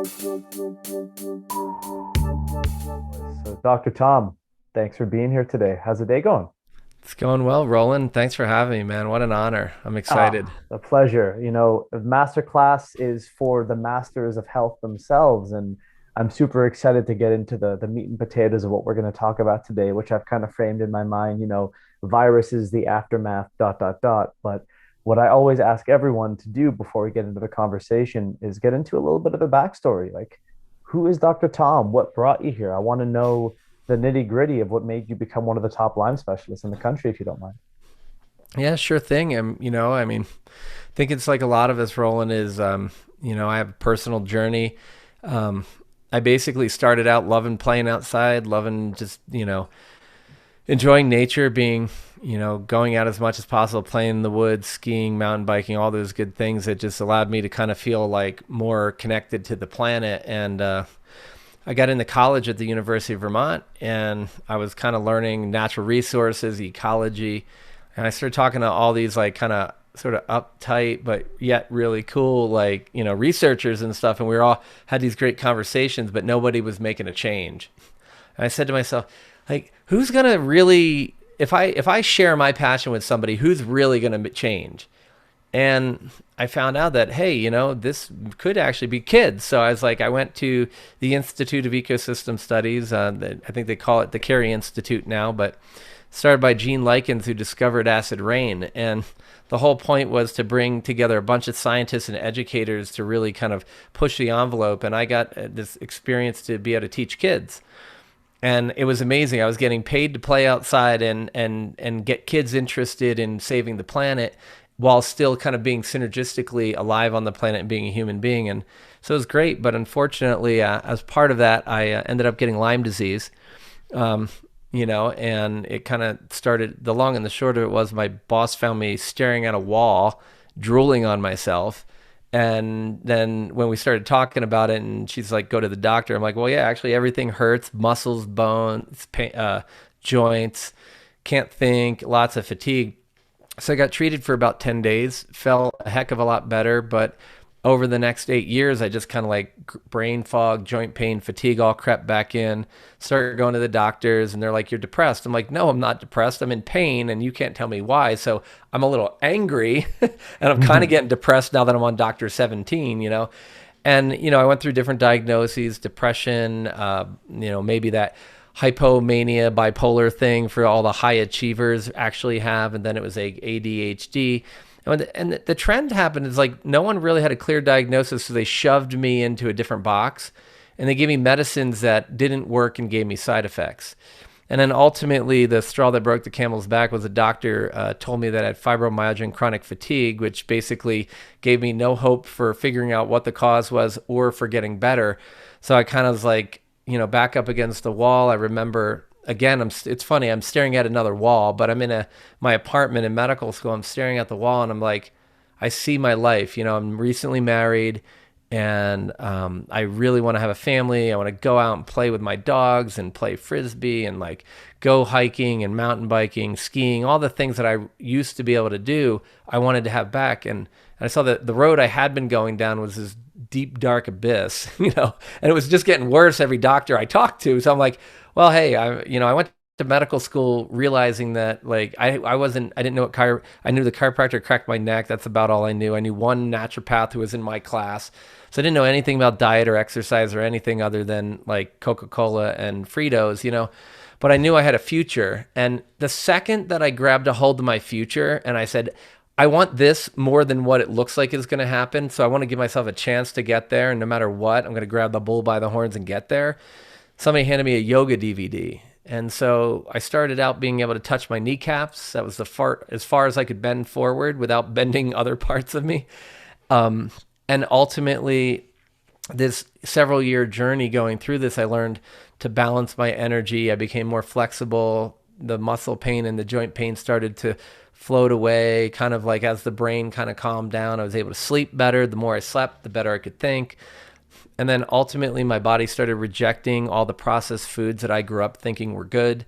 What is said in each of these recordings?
So, Dr. Tom, thanks for being here today. How's the day going? It's going well, Roland. Thanks for having me, man. What an honor. I'm excited. A pleasure. A masterclass is for the masters of health themselves. And I'm super excited to get into the meat and potatoes of what we're going to talk about today, which I've kind of framed in my mind, viruses, the aftermath, dot, dot, dot. But what I always ask everyone to do before we get into the conversation is get into a little bit of the backstory. Like, who is Dr. Tom? What brought you here? I want to know the nitty gritty of what made you become one of the top Lyme specialists in the country, if you don't mind. Yeah, sure thing. I think it's like a lot of us, Roland, is, I have a personal journey. Um, I basically started out loving playing outside, loving just, enjoying nature, being, going out as much as possible, playing in the woods, skiing, mountain biking, all those good things that just allowed me to kind of feel like more connected to the planet. And, I got into college at the University of Vermont and I was kind of learning natural resources, ecology. And I started talking to all these like kind of sort of uptight, but yet really cool, like, researchers and stuff. And we were all had these great conversations, but nobody was making a change. And I said to myself, like, who's going to really, if I share my passion with somebody, who's really going to change? And I found out that, hey, this could actually be kids. So I was like, I went to the Institute of Ecosystem Studies. I think they call it the Carey Institute now, but started by Gene Likens, who discovered acid rain. And the whole point was to bring together a bunch of scientists and educators to really kind of push the envelope. And I got this experience to be able to teach kids. And it was amazing. I was getting paid to play outside and get kids interested in saving the planet while still kind of being synergistically alive on the planet and being a human being. And so it was great. But unfortunately, as part of that, I ended up getting Lyme disease. Um, and it kind of started. The long and the short of it was my boss found me staring at a wall, drooling on myself. And then when we started talking about it, and she's like, go to the doctor. I'm like, well, yeah, actually, everything hurts, muscles, bones, joints, can't think, lots of fatigue. So I got treated for about 10 days, felt a heck of a lot better. But over the next 8 years, I just kind of like brain fog, joint pain, fatigue all crept back in. Started going to the doctors, and they're like, "You're depressed." I'm like, "No, I'm not depressed. I'm in pain, and you can't tell me why." So I'm a little angry, and I'm kind of getting depressed now that I'm on Doctor 17. And I went through different diagnoses, depression, maybe that hypomania, bipolar thing for all the high achievers actually have, and then it was like ADHD. And the trend happened is like no one really had a clear diagnosis, so they shoved me into a different box, and they gave me medicines that didn't work and gave me side effects. And then ultimately, the straw that broke the camel's back was a doctor told me that I had fibromyalgia and chronic fatigue, which basically gave me no hope for figuring out what the cause was or for getting better. So I kind of was like, back up against the wall. I remember again, it's funny. I'm staring at another wall, but I'm in my apartment in medical school. I'm staring at the wall, and I'm like, I see my life. I'm recently married, and I really want to have a family. I want to go out and play with my dogs and play frisbee and like go hiking and mountain biking, skiing, all the things that I used to be able to do. I wanted to have back, and I saw that the road I had been going down was this deep dark abyss, and it was just getting worse every doctor I talked to. So I'm like, well, hey, I went to medical school realizing that like I didn't know I knew the chiropractor cracked my neck. That's about all I knew. I knew one naturopath who was in my class. So I didn't know anything about diet or exercise or anything other than like Coca-Cola and Fritos. But I knew I had a future. And the second that I grabbed a hold of my future and I said, I want this more than what it looks like is going to happen. So I want to give myself a chance to get there. And no matter what, I'm going to grab the bull by the horns and get there. Somebody handed me a yoga DVD. And so I started out being able to touch my kneecaps. That was as far as I could bend forward without bending other parts of me. And ultimately, this several year journey going through this, I learned to balance my energy. I became more flexible. The muscle pain and the joint pain started to float away, kind of like as the brain kind of calmed down. I was able to sleep better. The more I slept, the better I could think. And then ultimately my body started rejecting all the processed foods that I grew up thinking were good.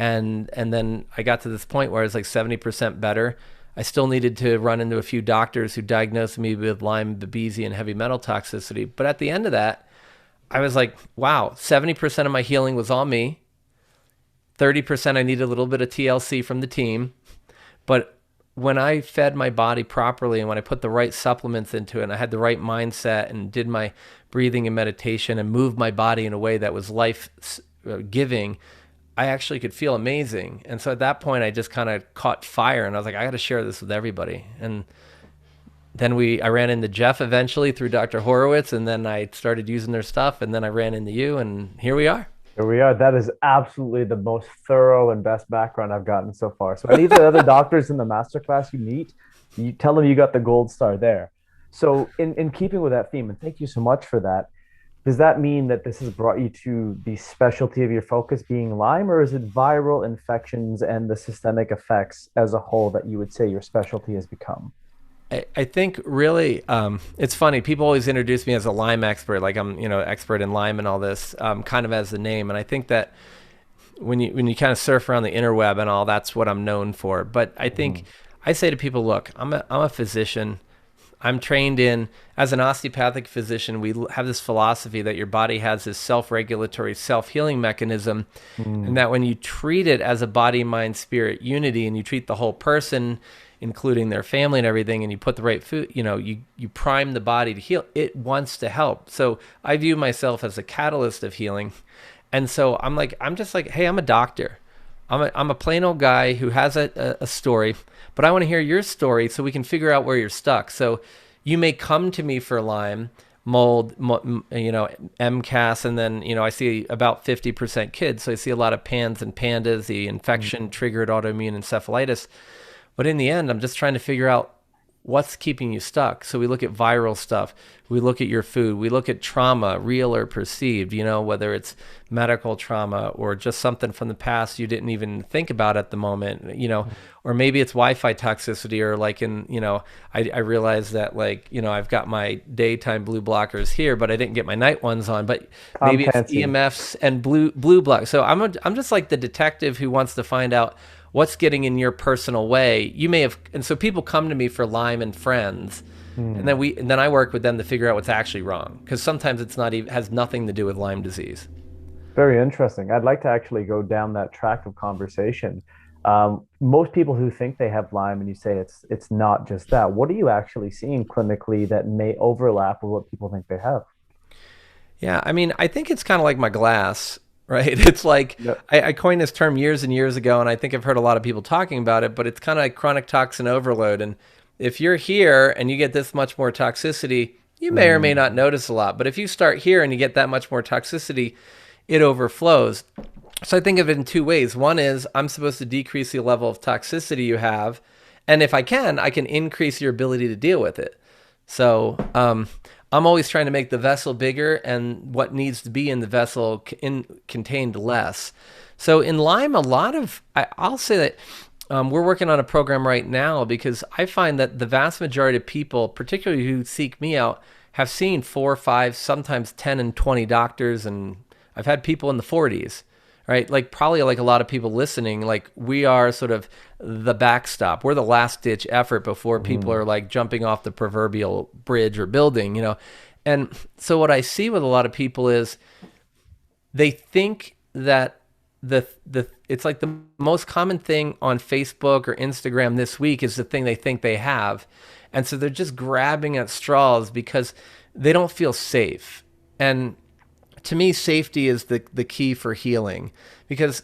And then I got to this point where I was like 70% better. I still needed to run into a few doctors who diagnosed me with Lyme, Babesia, and heavy metal toxicity. But at the end of that, I was like, wow, 70% of my healing was all me. 30% I needed a little bit of TLC from the team. But when I fed my body properly and when I put the right supplements into it and I had the right mindset and did my breathing and meditation and moved my body in a way that was life giving, I actually could feel amazing. And so at that point, I just kind of caught fire and I was like, I got to share this with everybody. And then I ran into Jeff eventually through Dr. Horowitz, and then I started using their stuff, and then I ran into you, and here we are. Here we are. That is absolutely the most thorough and best background I've gotten so far. So any of the other doctors in the masterclass you meet, you tell them you got the gold star there. So in keeping with that theme, and thank you so much for that, does that mean that this has brought you to the specialty of your focus being Lyme, or is it viral infections and the systemic effects as a whole that you would say your specialty has become? I think really, it's funny. People always introduce me as a Lyme expert, like I'm, expert in Lyme and all this, kind of as the name. And I think that when you kind of surf around the interweb and all, that's what I'm known for. But I think Mhm. I say to people, look, I'm a physician. I'm trained in as an osteopathic physician. We have this philosophy that your body has this self-regulatory, self-healing mechanism, and Mm. that when you treat it as a body, mind, spirit unity, and you treat the whole person, including their family and everything, and you put the right food, you prime the body to heal. It wants to help. So I view myself as a catalyst of healing, and so I'm just like, hey, I'm a doctor. I'm a plain old guy who has a story, but I want to hear your story so we can figure out where you're stuck. So you may come to me for Lyme, mold, MCAS, and then, I see about 50% kids. So I see a lot of PANS and PANDAS, the infection triggered autoimmune encephalitis. But in the end, I'm just trying to figure out what's keeping you stuck. So we look at viral stuff. We look at your food. We look at trauma, real or perceived, whether it's medical trauma or just something from the past you didn't even think about at the moment, or maybe it's Wi-Fi toxicity, or like I realized that I've got my daytime blue blockers here, but I didn't get my night ones on, but maybe it's Competency. EMFs and blue block. So I'm just like the detective who wants to find out what's getting in your personal way. You may have, and so people come to me for Lyme and friends, and Mm. then I work with them to figure out what's actually wrong, because sometimes it's not even has nothing to do with Lyme disease. Very interesting. I'd like to actually go down that track of conversation. Most people who think they have Lyme, and you say it's not just that. What are you actually seeing clinically that may overlap with what people think they have? Yeah, I mean, I think it's kind of like my glass, right? It's like Yep. I coined this term years and years ago, and I think I've heard a lot of people talking about it, but it's kind of like chronic toxin overload. And if you're here and you get this much more toxicity, you may or may Mm. not notice a lot. But if you start here and you get that much more toxicity, it overflows. So I think of it in two ways. One is I'm supposed to decrease the level of toxicity you have, and if I can increase your ability to deal with it. So I'm always trying to make the vessel bigger and what needs to be in the vessel contained less. So in Lyme, I'll say that we're working on a program right now because I find that the vast majority of people, particularly who seek me out, have seen 4, 5, sometimes 10 and 20 doctors, and I've had people in the 40s, right? Like probably like a lot of people listening, like we are sort of the backstop. We're the last ditch effort before people Mm. are like jumping off the proverbial bridge or building. And so what I see with a lot of people is they think that the it's like the most common thing on Facebook or Instagram this week is the thing they think they have. And so they're just grabbing at straws because they don't feel safe. And to me, safety is the key for healing, because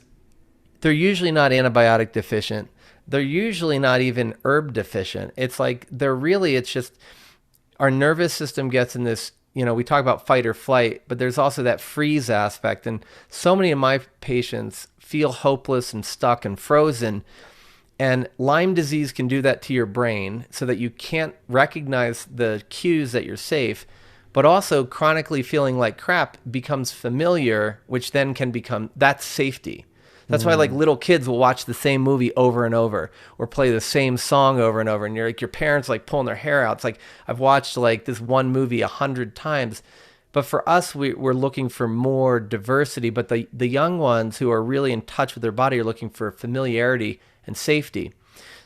they're usually not antibiotic deficient. They're usually not even herb deficient. It's just our nervous system gets in this, we talk about fight or flight, but there's also that freeze aspect. And so many of my patients feel hopeless and stuck and frozen. And Lyme disease can do that to your brain so that you can't recognize the cues that you're safe, but also chronically feeling like crap becomes familiar, which then can become that's safety. That's why like Mm. little kids will watch the same movie over and over or play the same song over and over. And you're like your parents like pulling their hair out. It's like I've watched like this one movie 100 times. But for us, we're looking for more diversity. But the young ones who are really in touch with their body are looking for familiarity and safety.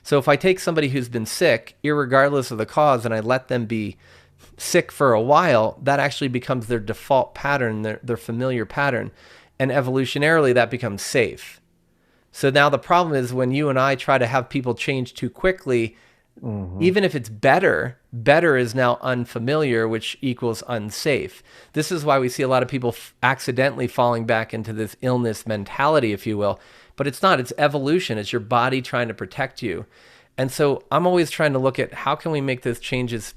So if I take somebody who's been sick, irregardless of the cause, and I let them be sick for a while, that actually becomes their default pattern, their familiar pattern. And evolutionarily, that becomes safe. So now the problem is when you and I try to have people change too quickly, Hmm. even if it's better, better is now unfamiliar, which equals unsafe. This is why we see a lot of people accidentally falling back into this illness mentality, if you will. But it's not, it's evolution. It's your body trying to protect you. And so I'm always trying to look at how can we make those changes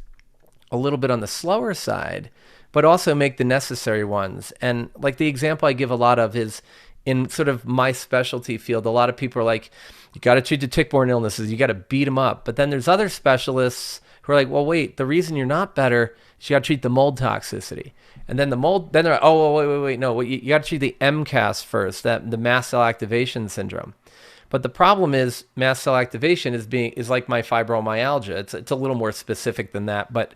a little bit on the slower side, but also make the necessary ones. And like the example I give a lot of is in sort of my specialty field, a lot of people are like, you got to treat the tick-borne illnesses, you got to beat them up. But then there's other specialists who are like, well, wait, the reason you're not better is you got to treat the mold toxicity. And then the mold, then they're like, oh, wait, no, you got to treat the MCAS first, that the mast cell activation syndrome. But the problem is mast cell activation is like my fibromyalgia. It's a little more specific than that, but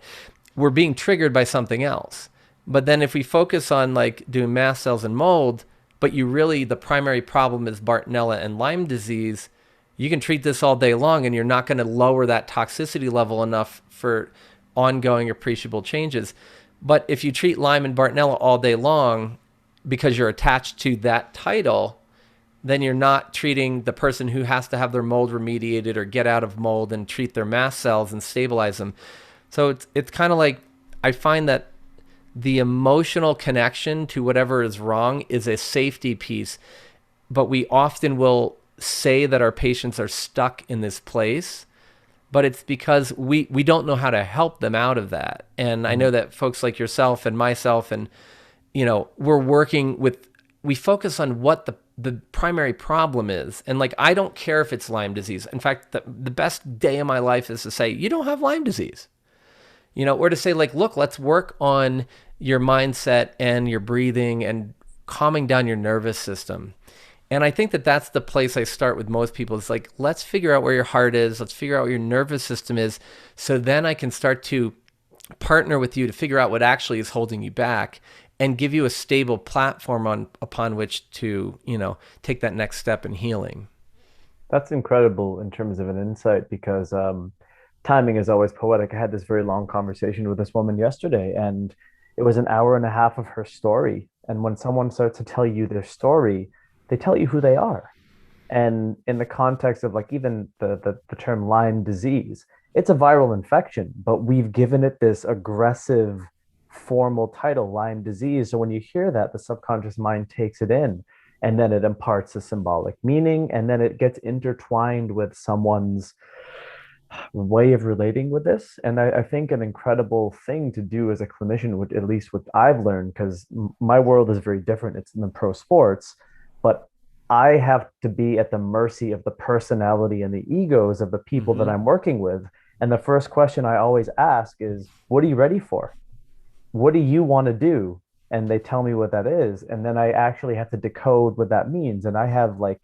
we're being triggered by something else. But then if we focus on like doing mast cells and mold, but the primary problem is Bartonella and Lyme disease, you can treat this all day long and you're not going to lower that toxicity level enough for ongoing appreciable changes. But if you treat Lyme and Bartonella all day long because you're attached to that title, then you're not treating the person who has to have their mold remediated or get out of mold and treat their mast cells and stabilize them. So it's kind of like I find that the emotional connection to whatever is wrong is a safety piece, but we often will say that our patients are stuck in this place, but it's because we don't know how to help them out of that. And I know that folks like yourself and myself and, we focus on what the primary problem is. And like, I don't care if it's Lyme disease. In fact, the best day of my life is to say, you don't have Lyme disease, or to say like, look, let's work on your mindset and your breathing and calming down your nervous system. And I think that that's the place I start with most people. It's like, let's figure out where your heart is. Let's figure out where your nervous system is. So then I can start to partner with you to figure out what actually is holding you back and give you a stable platform upon which to, take that next step in healing. That's incredible in terms of an insight because timing is always poetic. I had this very long conversation with this woman yesterday, and it was an hour and a half of her story. And when someone starts to tell you their story, they tell you who they are. And in the context of like even the term Lyme disease, it's a viral infection, but we've given it this aggressive formal title, Lyme disease. So when you hear that, the subconscious mind takes it in and then it imparts a symbolic meaning and then it gets intertwined with someone's way of relating with this. And I think an incredible thing to do as a clinician, which at least what I've learned, because my world is very different. It's in the pro sports, but I have to be at the mercy of the personality and the egos of the people that Mm-hmm. I'm working with. And the first question I always ask is, what are you ready for? What do you want to do? And they tell me what that is. And then I actually have to decode what that means. And I have like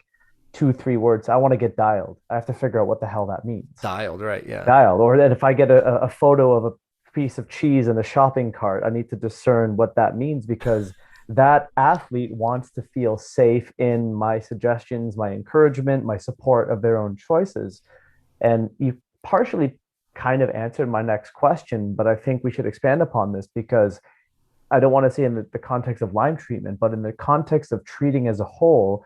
two, 3 words. I want to get dialed. I have to figure out what the hell that means. Dialed, right? Yeah. Dialed. Or that if I get a photo of a piece of cheese in a shopping cart, I need to discern what that means because that athlete wants to feel safe in my suggestions, my encouragement, my support of their own choices. And you partially kind of answered my next question, but I think we should expand upon this because I don't want to say in the context of Lyme treatment, but in the context of treating as a whole,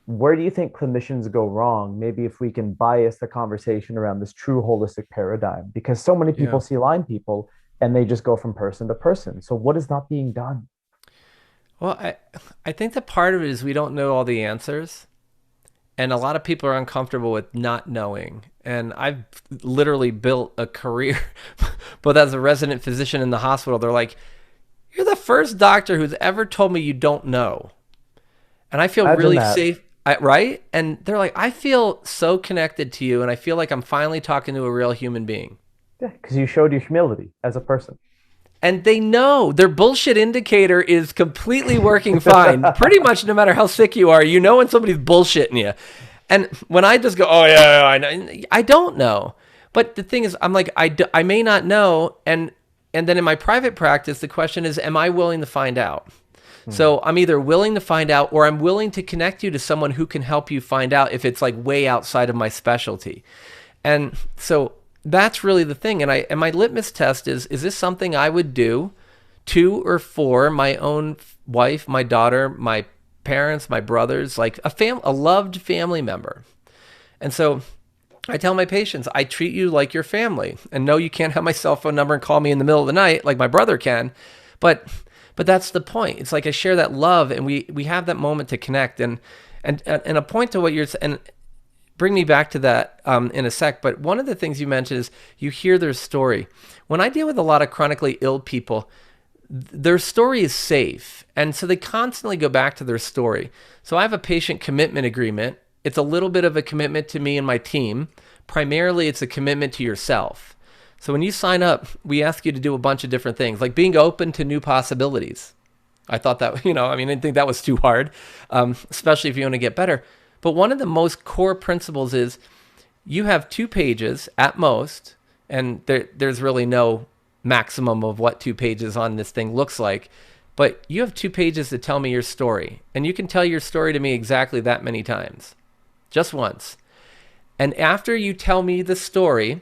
where do you think clinicians go wrong? Maybe if we can bias the conversation around this true holistic paradigm, because so many people Yeah. see Lyme people and they just go from person to person. So what is not being done? Well, I think that part of it is we don't know all the answers. And a lot of people are uncomfortable with not knowing. And I've literally built a career, but as a resident physician in the hospital, they're like, you're the first doctor who's ever told me you don't know. And I feel Imagine really that. safe, right? And they're like, I feel so connected to you. And I feel like I'm finally talking to a real human being. Yeah, because you showed your humility as a person. And they know their bullshit indicator is completely working fine. Pretty much no matter how sick you are, you know when somebody's bullshitting you. And when I just go, oh, yeah, I know, I don't know. But the thing is, I'm like, I may not know. And then in my private practice, the question is, am I willing to find out? Hmm. So I'm either willing to find out or I'm willing to connect you to someone who can help you find out if it's like way outside of my specialty. And so that's really the thing. And my litmus test is this something I would do to or for my own wife, my daughter, my parents, my brothers, like a loved family member. And so I tell my patients, I treat you like your family. And no, you can't have my cell phone number and call me in the middle of the night like my brother can. But that's the point. It's like I share that love, and we have that moment to connect. And a point to what you're and bring me back to that in a sec. But one of the things you mentioned is you hear their story. When I deal with a lot of chronically ill people, their story is safe. And so they constantly go back to their story. So I have a patient commitment agreement. It's a little bit of a commitment to me and my team. Primarily, it's a commitment to yourself. So when you sign up, we ask you to do a bunch of different things, like being open to new possibilities. I thought that, I didn't think that was too hard, especially if you want to get better. But one of the most core principles is you have 2 pages at most, and there's really no maximum of what 2 pages on this thing looks like. But you have 2 pages to tell me your story. And you can tell your story to me exactly that many times, just once. And after you tell me the story,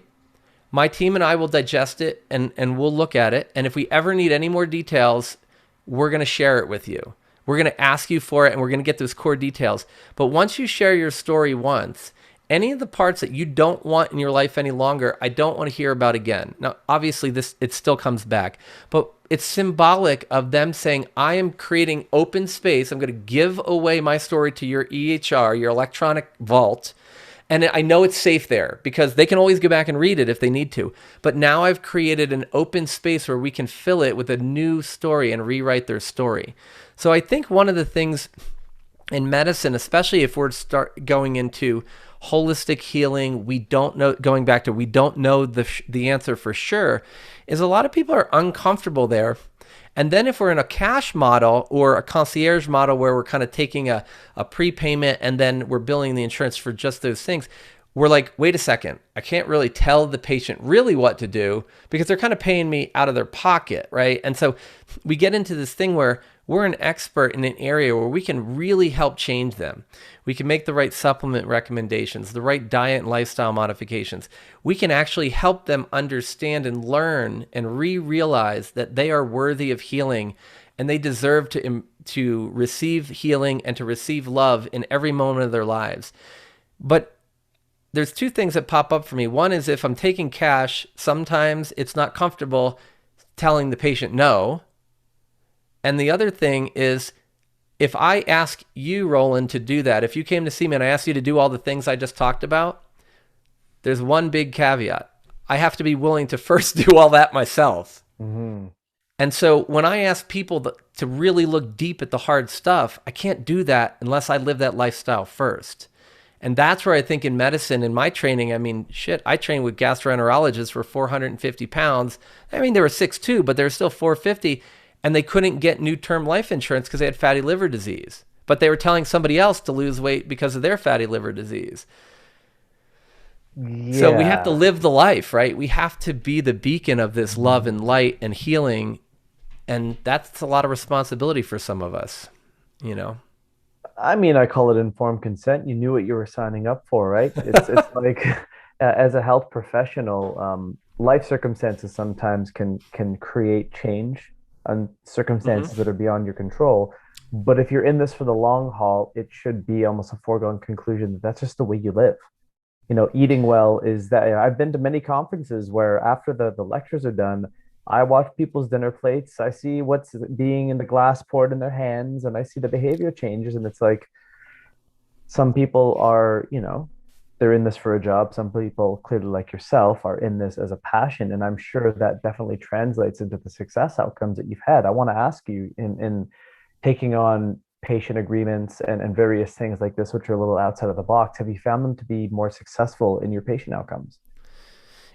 my team and I will digest it and we'll look at it. And if we ever need any more details, we're going to share it with you. We're going to ask you for it, and we're going to get those core details. But once you share your story once, any of the parts that you don't want in your life any longer, I don't want to hear about again. Now, obviously, it still comes back, but it's symbolic of them saying, I am creating open space. I'm going to give away my story to your EHR, your electronic vault. And I know it's safe there because they can always go back and read it if they need to. But now I've created an open space where we can fill it with a new story and rewrite their story. So I think one of the things in medicine, especially if we're start going into holistic healing, we don't know, going back to we don't know the answer for sure, is a lot of people are uncomfortable there. And then if we're in a cash model or a concierge model where we're kind of taking a prepayment and then we're billing the insurance for just those things, we're like, wait a second, I can't really tell the patient really what to do because they're kind of paying me out of their pocket, right? And so we get into this thing where we're an expert in an area where we can really help change them. We can make the right supplement recommendations, the right diet and lifestyle modifications. We can actually help them understand and learn and realize that they are worthy of healing and they deserve to receive healing and to receive love in every moment of their lives. But there's 2 things that pop up for me. One is if I'm taking cash, sometimes it's not comfortable telling the patient no. And the other thing is if I ask you, Roland, to do that, if you came to see me and I asked you to do all the things I just talked about, there's one big caveat. I have to be willing to first do all that myself. Mm-hmm. And so when I ask people to really look deep at the hard stuff, I can't do that unless I live that lifestyle first. And that's where I think in medicine, in my training, I trained with gastroenterologists for 450 pounds. They were 6'2", but they were still 450. And they couldn't get new term life insurance because they had fatty liver disease. But they were telling somebody else to lose weight because of their fatty liver disease. Yeah. So we have to live the life, right? We have to be the beacon of this love and light and healing. And that's a lot of responsibility for some of us, I call it informed consent. You knew what you were signing up for, right? It's like as a health professional, life circumstances sometimes can create change and circumstances that are beyond your control. But if you're in this for the long haul, it should be almost a foregone conclusion that that's just the way you live. Eating well is that I've been to many conferences where after the lectures are done, I watch people's dinner plates. I see what's being in the glass poured in their hands, and I see the behavior changes. And it's like some people are, they're in this for a job. Some people, clearly like yourself, are in this as a passion. And I'm sure that definitely translates into the success outcomes that you've had. I want to ask you in taking on patient agreements and various things like this, which are a little outside of the box, have you found them to be more successful in your patient outcomes?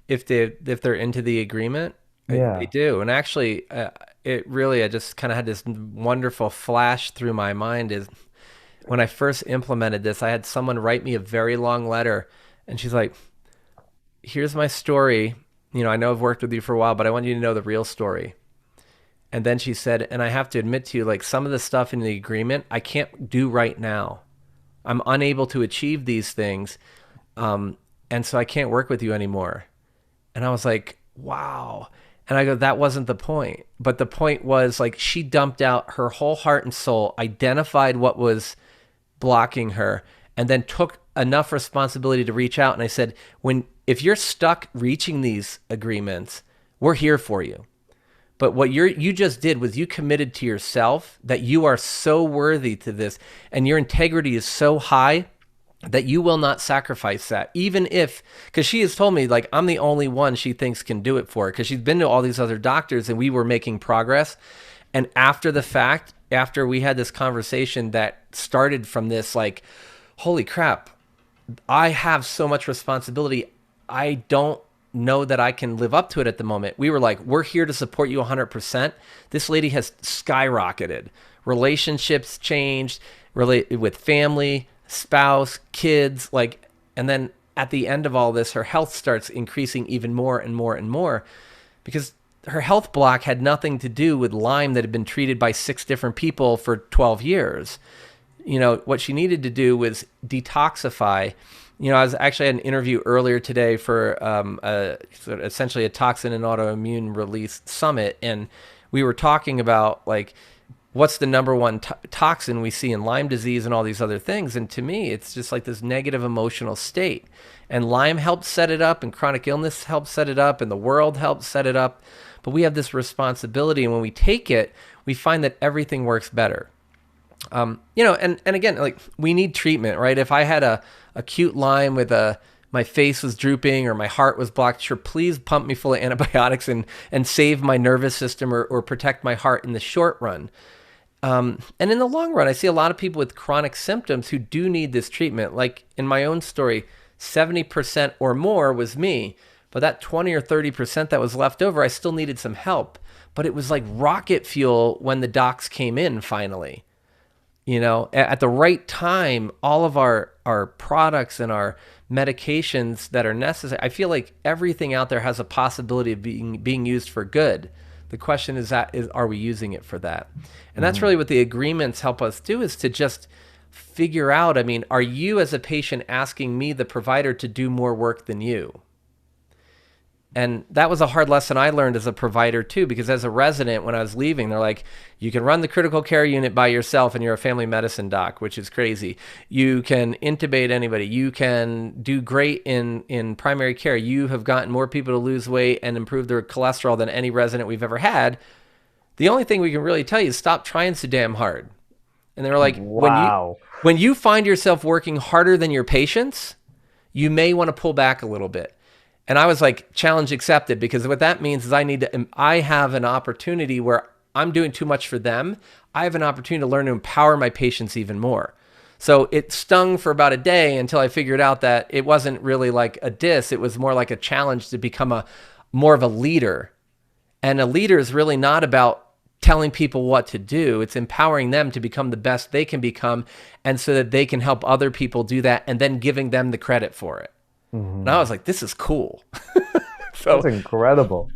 If they're into the agreement, they Yeah. do. And actually, I just kind of had this wonderful flash through my mind is when I first implemented this, I had someone write me a very long letter, and she's like, here's my story. I know I've worked with you for a while, but I want you to know the real story. And then she said, and I have to admit to you, like some of the stuff in the agreement, I can't do right now. I'm unable to achieve these things. And so I can't work with you anymore. And I was like, wow. And I go, that wasn't the point. But the point was like she dumped out her whole heart and soul, identified what was blocking her, and then took enough responsibility to reach out. And I said, if you're stuck reaching these agreements, we're here for you. But what you just did was you committed to yourself that you are so worthy to this, and your integrity is so high that you will not sacrifice that, even if, because she has told me like I'm the only one she thinks can do it for her, because she's been to all these other doctors and we were making progress. And after the fact, after we had this conversation that started from this, like, holy crap, I have so much responsibility. I don't know that I can live up to it at the moment. We were like, we're here to support you 100%. This lady has skyrocketed. Relationships changed, with family, spouse, kids, like, and then at the end of all this, her health starts increasing even more and more and more, because her health block had nothing to do with Lyme that had been treated by 6 different people for 12 years. What she needed to do was detoxify. I was actually at an interview earlier today for essentially a toxin and autoimmune release summit, and we were talking about like what's the number one toxin we see in Lyme disease and all these other things. And to me, it's just like this negative emotional state. And Lyme helps set it up, and chronic illness helps set it up, and the world helps set it up. But we have this responsibility, and when we take it, we find that everything works better. And again, like we need treatment, right? If I had a acute Lyme with my face was drooping or my heart was blocked, sure, please pump me full of antibiotics and save my nervous system or protect my heart in the short run. And in the long run, I see a lot of people with chronic symptoms who do need this treatment. Like in my own story, 70% or more was me, but that 20 or 30% that was left over, I still needed some help. But it was like rocket fuel when the docs came in finally. At the right time, all of our products and our medications that are necessary, I feel like everything out there has a possibility of being used for good. The question is, are we using it for that? And that's really what the agreements help us do, is to just figure out, I mean, are you as a patient asking me, the provider, to do more work than you? And that was a hard lesson I learned as a provider too, because as a resident, when I was leaving, they're like, you can run the critical care unit by yourself and you're a family medicine doc, which is crazy. You can intubate anybody. You can do great in primary care. You have gotten more people to lose weight and improve their cholesterol than any resident we've ever had. The only thing we can really tell you is stop trying so damn hard. And they were like, Wow. when you find yourself working harder than your patients, you may want to pull back a little bit. And I was like, challenge accepted, because what that means is I have an opportunity where I'm doing too much for them. I have an opportunity to learn to empower my patients even more. So it stung for about a day until I figured out that it wasn't really like a diss. It was more like a challenge to become more of a leader. And a leader is really not about telling people what to do. It's empowering them to become the best they can become, and so that they can help other people do that, and then giving them the credit for it. And I was like, this is cool. That's So incredible.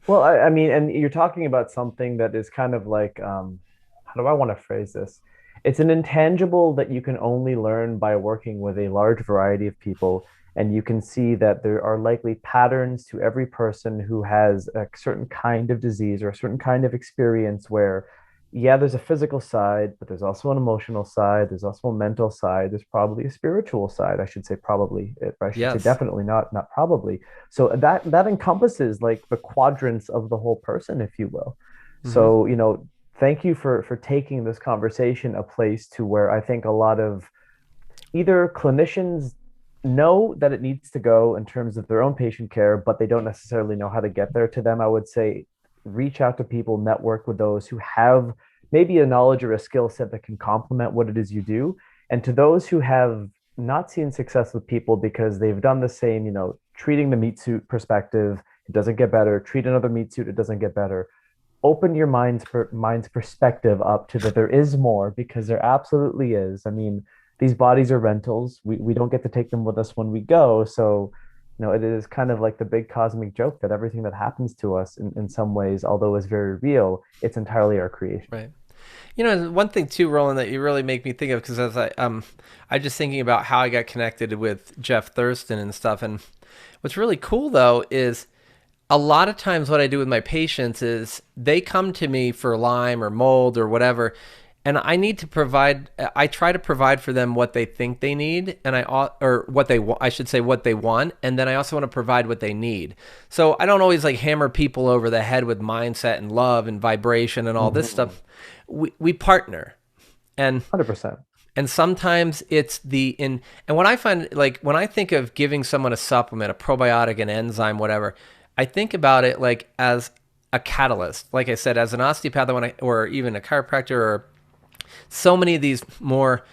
Well, I mean, and you're talking about something that is kind of like, how do I want to phrase this? It's an intangible that you can only learn by working with a large variety of people. And you can see that there are likely patterns to every person who has a certain kind of disease or a certain kind of experience where, yeah, there's a physical side, but there's also an emotional side. There's also a mental side. There's probably a spiritual side. I should say probably. I should say yes. definitely, not probably. So that encompasses like the quadrants of the whole person, if you will. Hmm. So, thank you for taking this conversation a place to where I think a lot of either clinicians know that it needs to go in terms of their own patient care, but they don't necessarily know how to get there. To them, I would say reach out to people, network with those who have maybe a knowledge or a skill set that can complement what it is you do. And to those who have not seen success with people because they've done the same, treating the meat suit perspective, it doesn't get better. Treat another meat suit, it doesn't get better. Open your mind's perspective up to that there is more, because there absolutely is. I mean, these bodies are rentals. We don't get to take them with us when we go. So, it is kind of like the big cosmic joke that everything that happens to us in some ways, although is very real, it's entirely our creation. Right. One thing too, Roland, that you really make me think of, because as I just thinking about how I got connected with Jeff Thurston and stuff, and What's really cool though is a lot of times what I do with my patients is they come to me for Lyme or mold or whatever, and I try to provide for them what they think they need, and or what I should say what they want, and then I also want to provide what they need. So I don't always like hammer people over the head with mindset and love and vibration and all this Hmm. stuff. We partner. And 100%. sometimes it's the in and when I find like when I think of giving someone a supplement, a probiotic, an enzyme, whatever, I think about it like as a catalyst. Like I said, as an osteopath, or even a chiropractor, or so many of these more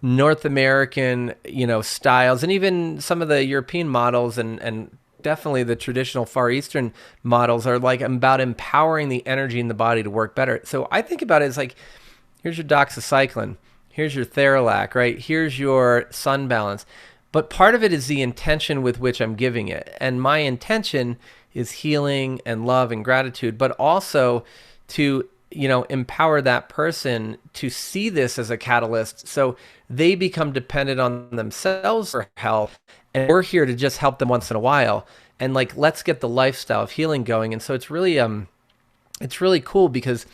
North American, styles, and even some of the European models, and definitely the traditional Far Eastern models are like about empowering the energy in the body to work better. So I think about it as like, here's your doxycycline, here's your Theralac, right? Here's your Sun Balance. But part of it is the intention with which I'm giving it. And my intention is healing and love and gratitude, but also to, empower that person to see this as a catalyst so they become dependent on themselves for health. And we're here to just help them once in a while. And like, let's get the lifestyle of healing going. And so it's really cool because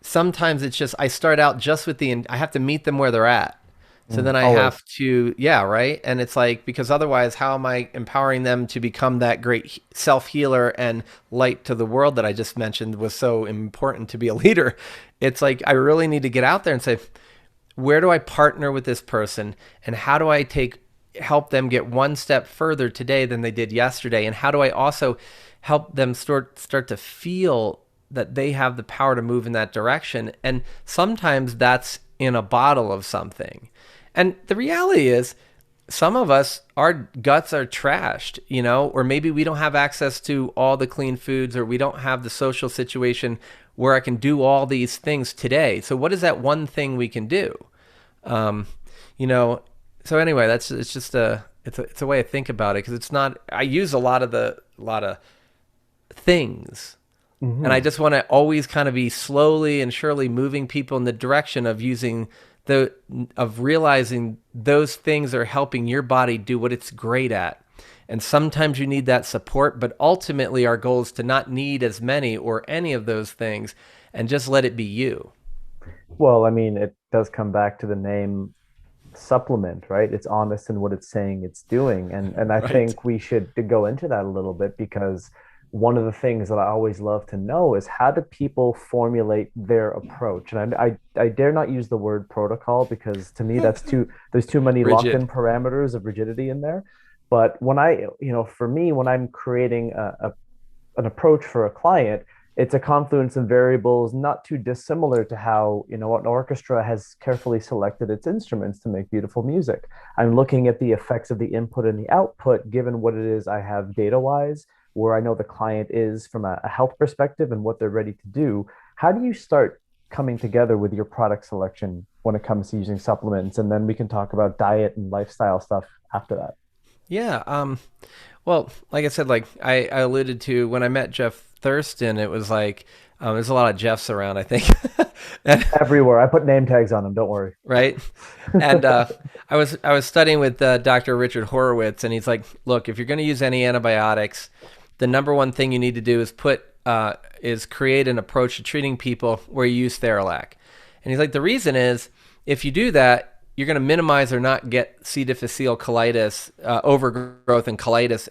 sometimes it's just I start out just with I have to meet them where they're at. So then I Always. have to, yeah, right. And it's like, because otherwise, how am I empowering them to become that great self healer and light to the world that I just mentioned was so important to be a leader? It's like, I really need to get out there and say, where do I partner with this person? And how do I help them get one step further today than they did yesterday? And how do I also help them start to feel that they have the power to move in that direction? And sometimes that's in a bottle of something. And the reality is, some of us, our guts are trashed, or maybe we don't have access to all the clean foods, or we don't have the social situation where I can do all these things today. So what is that one thing we can do? Um, you know, so anyway, it's a way to think about it, because it's not, I use a lot of things, and I Hmm. just want to always kind of be slowly and surely moving people in the direction of the of realizing those things are helping your body do what it's great at. And sometimes you need that support, but ultimately our goal is to not need as many or any of those things and just let it be you. Well, I mean, it does come back to the name supplement, right? It's honest in what it's saying it's doing. And I Right. think we should go into that a little bit, because one of the things that I always love to know is, how do people formulate their approach? And I dare not use the word protocol, because to me there's too many Rigid. locked-in parameters of rigidity in there. But for me, when I'm creating an approach for a client, it's a confluence of variables not too dissimilar to how an orchestra has carefully selected its instruments to make beautiful music. I'm looking at the effects of the input and the output given what it is I have data wise, where I know the client is from a health perspective and what they're ready to do. How do you start coming together with your product selection when it comes to using supplements? And then we can talk about diet and lifestyle stuff after that. Yeah. Well, like I said, like I alluded to when I met Jeff Thurston, it was like, there's a lot of Jeffs around, I think. and, Everywhere. I put name tags on them, don't worry. right. And I was studying with Dr. Richard Horowitz, and he's like, look, if you're going to use any antibiotics, the number one thing you need to do is create an approach to treating people where you use Theralac. And he's like, the reason is, if you do that, you're going to minimize or not get C. difficile colitis, overgrowth and colitis,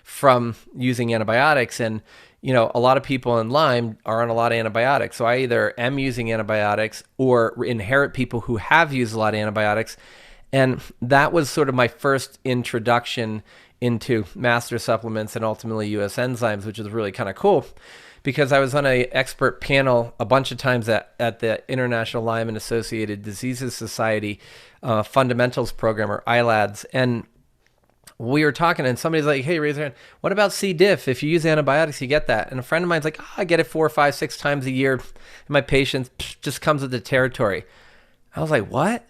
from using antibiotics. And a lot of people in Lyme are on a lot of antibiotics. So I either am using antibiotics or inherit people who have used a lot of antibiotics. And that was sort of my first introduction into master supplements and ultimately U.S.Enzymes, which is really kind of cool, because I was on a expert panel a bunch of times at the International Lyme and Associated Diseases Society Fundamentals Program, or ILADS. And we were talking, and somebody's like, hey, raise your hand, what about C. diff? If you use antibiotics, you get that. And a friend of mine's like, I get it 4, 5, 6 times a year. And my patient just comes with the territory. I was like, what?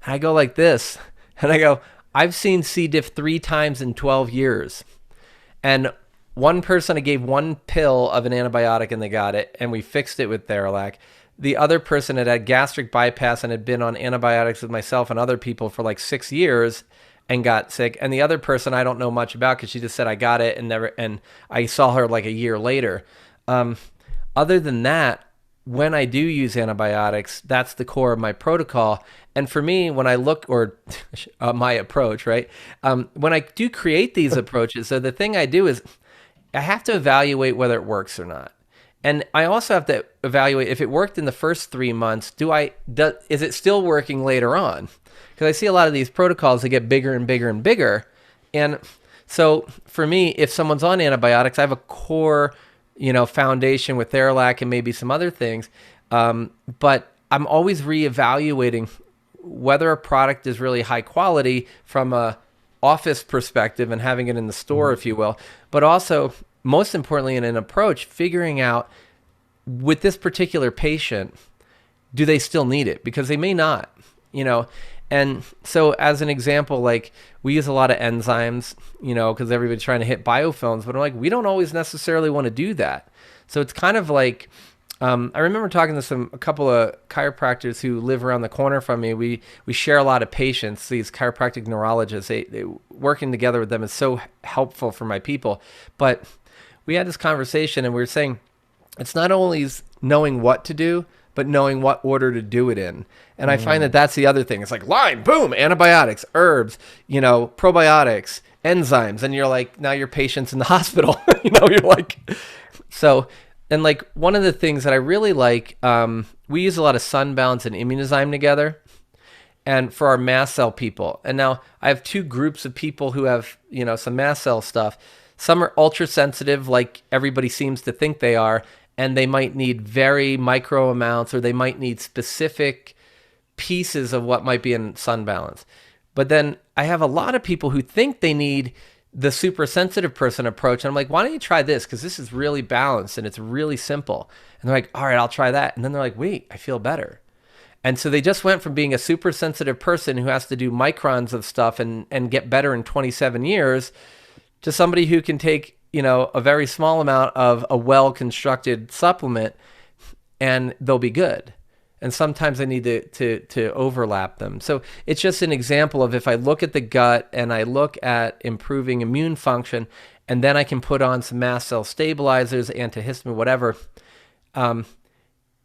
And I go like this. And I go, I've seen C. diff 3 times in 12 years. And one person, I gave one pill of an antibiotic and they got it, and we fixed it with Theralac. The other person had gastric bypass and had been on antibiotics with myself and other people for like 6 years, and got sick. And the other person I don't know much about because she just said I got it and never, and I saw her like a year later. Um, Other than that, when I do use antibiotics, that's the core of my protocol. And for me, when I look, or my approach, right? When I do create these approaches, so the thing I do is I have to evaluate whether it works or not. And I also have to evaluate if it worked in the first 3 months, is it still working later on? Because I see a lot of these protocols that get bigger and bigger and bigger. And so for me, if someone's on antibiotics, I have a core, foundation with Theralac and maybe some other things. But I'm always reevaluating whether a product is really high quality from a office perspective and having it in the store, if you will, but also most importantly in an approach, figuring out with this particular patient, do they still need it? Because they may not, you know. And so, as an example, like we use a lot of enzymes, because everybody's trying to hit biofilms, but I'm like, we don't always necessarily want to do that. So it's kind of like, I remember talking to a couple of chiropractors who live around the corner from me. We share a lot of patients. These chiropractic neurologists, they working together with them is so helpful for my people. But we had this conversation, and we were saying it's not always knowing what to do, but knowing what order to do it in. And I find that that's the other thing. It's like Lyme, boom, antibiotics, herbs, probiotics, enzymes, and you're like, now your patient's in the hospital. You're like, so. And like one of the things that I really like, we use a lot of Sunbalance and Immunozyme together, and for our mast cell people. And now I have two groups of people who have some mast cell stuff. Some are ultra sensitive, like everybody seems to think they are, and they might need very micro amounts, or they might need specific pieces of what might be in Sunbalance. But then I have a lot of people who think they need the super sensitive person approach. And I'm like, why don't you try this? Because this is really balanced and it's really simple. And they're like, all right, I'll try that. And then they're like, wait, I feel better. And so they just went from being a super sensitive person who has to do microns of stuff and get better in 27 years to somebody who can take, a very small amount of a well-constructed supplement and they'll be good. And sometimes I need to overlap them. So it's just an example of if I look at the gut and I look at improving immune function, and then I can put on some mast cell stabilizers, antihistamine, whatever.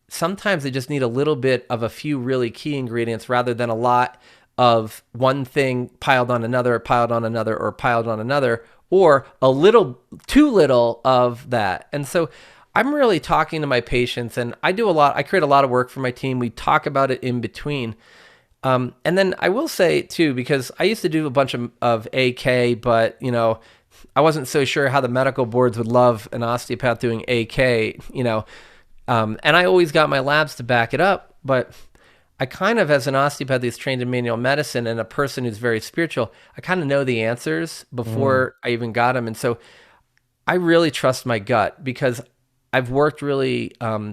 Sometimes they just need a little bit of a few really key ingredients rather than a lot of one thing piled on another, or piled on another, or piled on another, or a little too little of that. And so I'm really talking to my patients, and I create a lot of work for my team. We talk about it in between. And then I will say too, because I used to do a bunch of AK, but I wasn't so sure how the medical boards would love an osteopath doing AK, and I always got my labs to back it up. But I kind of, as an osteopath who's trained in manual medicine and a person who's very spiritual, I kind of know the answers before I even got them. And so I really trust my gut, because I've worked really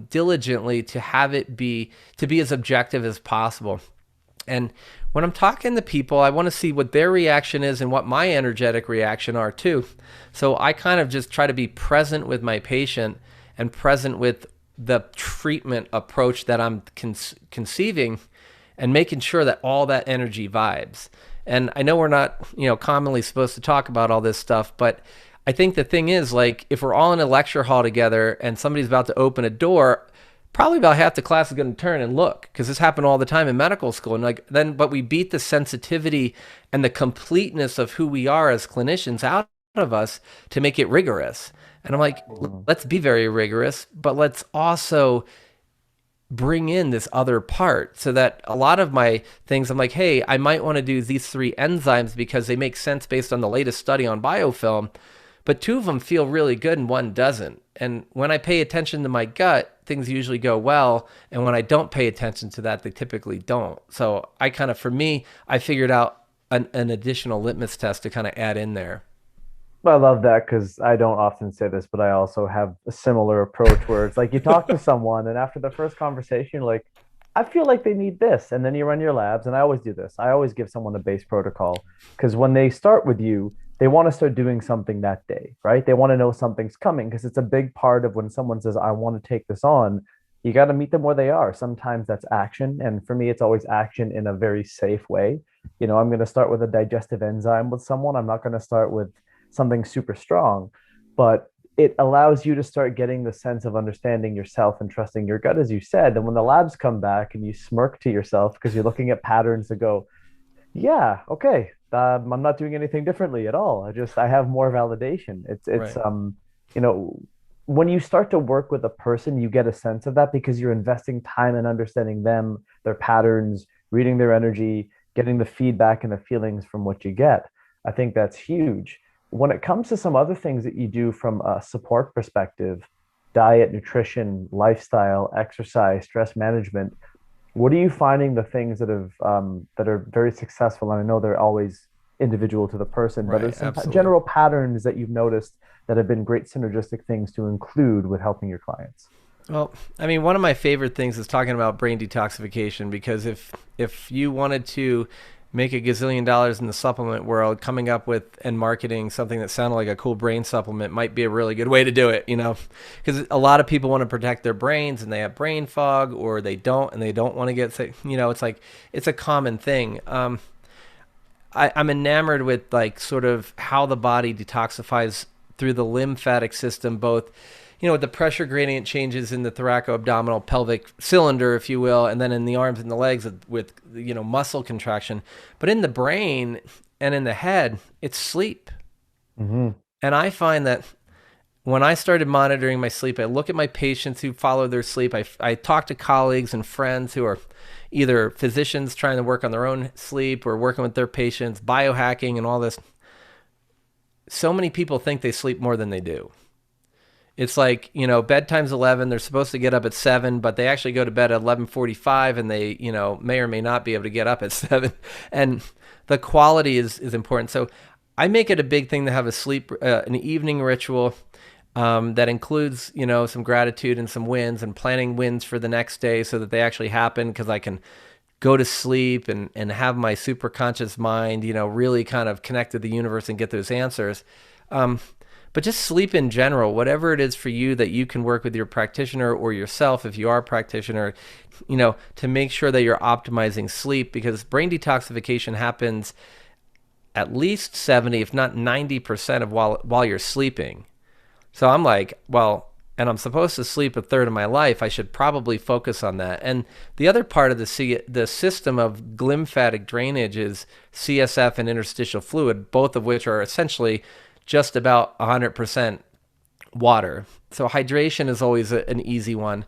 diligently to have it be as objective as possible. And when I'm talking to people, I want to see what their reaction is and what my energetic reaction are too. So I kind of just try to be present with my patient and present with the treatment approach that I'm conceiving, and making sure that all that energy vibes. And I know we're not, commonly supposed to talk about all this stuff, but I think the thing is, like, if we're all in a lecture hall together and somebody's about to open a door, probably about half the class is going to turn and look, because this happened all the time in medical school. And but we beat the sensitivity and the completeness of who we are as clinicians out of us to make it rigorous. And I'm like, let's be very rigorous, but let's also bring in this other part, so that a lot of my things, I'm like, hey, I might want to do these 3 enzymes because they make sense based on the latest study on biofilm, but 2 of them feel really good and 1 doesn't. And when I pay attention to my gut, things usually go well. And when I don't pay attention to that, they typically don't. So for me, I figured out an additional litmus test to kind of add in there. I love that because I don't often say this, but I also have a similar approach where it's like you talk to someone, and after the first conversation, you're like, I feel like they need this. And then you run your labs. And I always do this. I always give someone a base protocol, because when they start with you, they want to start doing something that day, right? They want to know something's coming, because it's a big part of when someone says, I want to take this on. you got to meet them where they are. Sometimes that's action. And for me, it's always action in a very safe way. I'm going to start with a digestive enzyme with someone. I'm not going to start with something super strong, but it allows you to start getting the sense of understanding yourself and trusting your gut, as you said. And when the labs come back and you smirk to yourself because you're looking at patterns that go, yeah, okay. I'm not doing anything differently at all. I have more validation. It's Right. you know, when you start to work with a person, you get a sense of that because you're investing time in understanding them, their patterns, reading their energy, getting the feedback and the feelings from what you get. I think that's huge. When it comes to some other things that you do from a support perspective, diet, nutrition, lifestyle, exercise, stress management, what are you finding the things that are very successful? And I know they're always individual to the person, but Right. there's some Absolutely. general patterns that you've noticed that have been great synergistic things to include with helping your clients. Well, I mean, one of my favorite things is talking about brain detoxification because if you wanted to make a gazillion dollars in the supplement world, coming up with and marketing something that sounded like a cool brain supplement might be a really good way to do it, because a lot of people want to protect their brains and they have brain fog or they don't and they don't want to get sick. It's like it's a common thing. I'm enamored with like sort of how the body detoxifies through the lymphatic system, both with the pressure gradient changes in the thoraco-abdominal pelvic cylinder, if you will, and then in the arms and the legs with muscle contraction. But in the brain and in the head, it's sleep. Hmm. And I find that when I started monitoring my sleep, I look at my patients who follow their sleep. I talk to colleagues and friends who are either physicians trying to work on their own sleep or working with their patients, biohacking and all this. So many people think they sleep more than they do. It's like, bedtime's 11, they're supposed to get up at 7, but they actually go to bed at 11:45 and they, may or may not be able to get up at 7. And the quality is important. So I make it a big thing to have an evening ritual that includes, some gratitude and some wins and planning wins for the next day so that they actually happen because I can go to sleep and have my super conscious mind, really kind of connect to the universe and get those answers. Um, but just sleep in general, whatever it is for you that you can work with your practitioner or yourself, if you are a practitioner, to make sure that you're optimizing sleep because brain detoxification happens at least 70, if not 90% of while you're sleeping. So I'm like, well, and I'm supposed to sleep a third of my life. I should probably focus on that. And the other part of the system of lymphatic drainage is CSF and interstitial fluid, both of which are essentially just about 100% water. So hydration is always an easy one.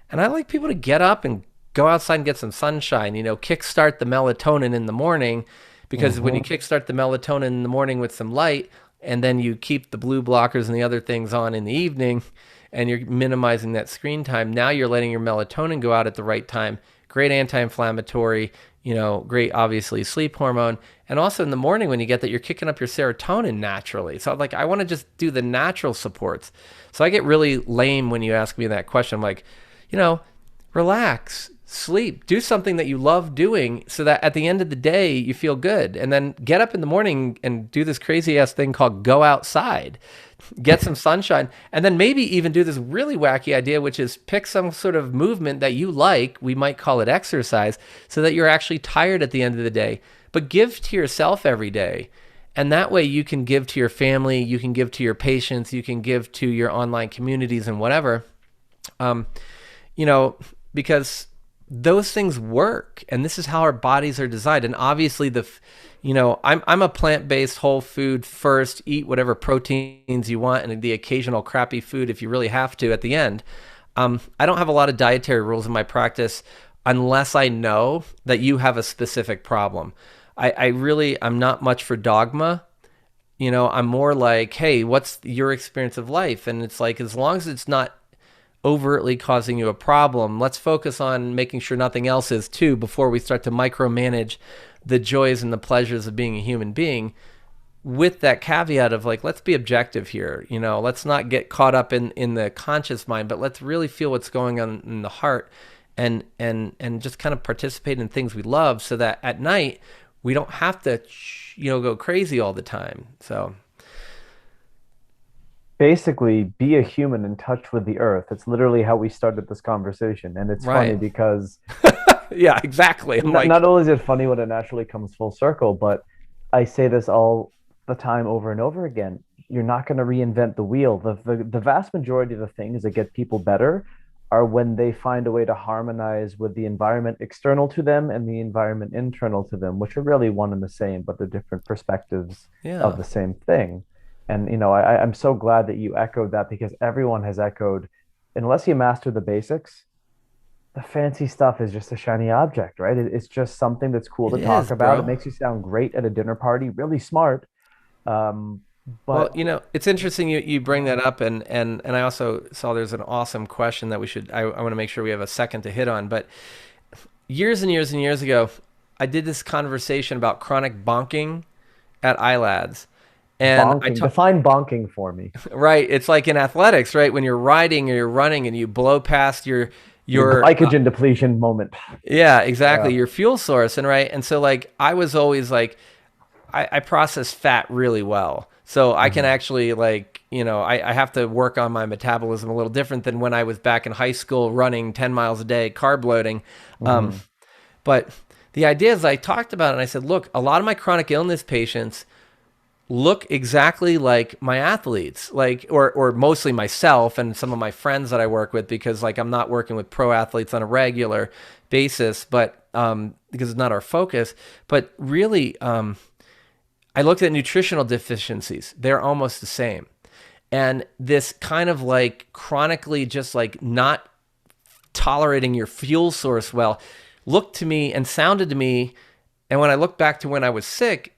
And I like people to get up and go outside and get some sunshine, kickstart the melatonin in the morning because when you Hmm. kickstart the melatonin in the morning with some light and then you keep the blue blockers and the other things on in the evening and you're minimizing that screen time, now you're letting your melatonin go out at the right time. Great anti-inflammatory, great obviously sleep hormone. And also in the morning when you get that, you're kicking up your serotonin naturally. So like I want to just do the natural supports. So I get really lame when you ask me that question. I'm like, you know, relax, sleep, do something that you love doing so that at the end of the day you feel good. And then get up in the morning and do this crazy ass thing called go outside. Get some sunshine, and then maybe even do this really wacky idea, which is pick some sort of movement that you like. We might call it exercise, so that you're actually tired at the end of the day. But give to yourself every day. And that way you can give to your family, you can give to your patients, you can give to your online communities and whatever. Um, you know, because those things work and this is how our bodies are designed. And obviously I'm a plant-based whole food first, eat whatever proteins you want and the occasional crappy food if you really have to at the end. I don't have a lot of dietary rules in my practice unless I know that you have a specific problem. I'm not much for dogma. I'm more like, hey, what's your experience of life? And it's like, as long as it's not overtly causing you a problem, let's focus on making sure nothing else is too before we start to micromanage the joys and the pleasures of being a human being, with that caveat of like, let's be objective here. Let's not get caught up in the conscious mind, but let's really feel what's going on in the heart and just kind of participate in things we love so that at night we don't have to, go crazy all the time. So, Basically be a human in touch with the earth. It's literally how we started this conversation. And it's funny Right. because Yeah, exactly. I'm like, not only is it funny when it naturally comes full circle, but I say this all the time over and over again. You're not going to reinvent the wheel. The vast majority of the things that get people better are when they find a way to harmonize with the environment external to them and the environment internal to them, which are really one and the same, but they're different perspectives of yeah. the same thing. And I'm so glad that you echoed that because everyone has echoed, unless you master the basics, the fancy stuff is just a shiny object, right? It's just something that's cool It to talk is, about. It bro. makes you sound great at a dinner party, really smart. Um, Well, but it's interesting you bring that up, and I also saw there's an awesome question that I want to make sure we have a second to hit on. But years and years and years ago, I did this conversation about chronic bonking at iLads. And I bonking, talk define bonking for me. right, it's like in athletics, right? When you're riding or you're running and you blow past Your your glycogen depletion moment. yeah, exactly, Yeah. your fuel source. And right, and so like I was always like I process fat really well. So I can Mhm. actually like, I have to work on my metabolism a little different than when I was back in high school running 10 miles a day, carb loading. Um, Mhm. but the idea is I talked about it and I said, look, a lot of my chronic illness patients look exactly like my athletes, like or mostly myself and some of my friends that I work with because like I'm not working with pro athletes on a regular basis, but because it's not our focus. But really, I looked at nutritional deficiencies. They're almost the same. And this kind of like chronically just like not tolerating your fuel source well looked to me and sounded to me. And when I look back to when I was sick,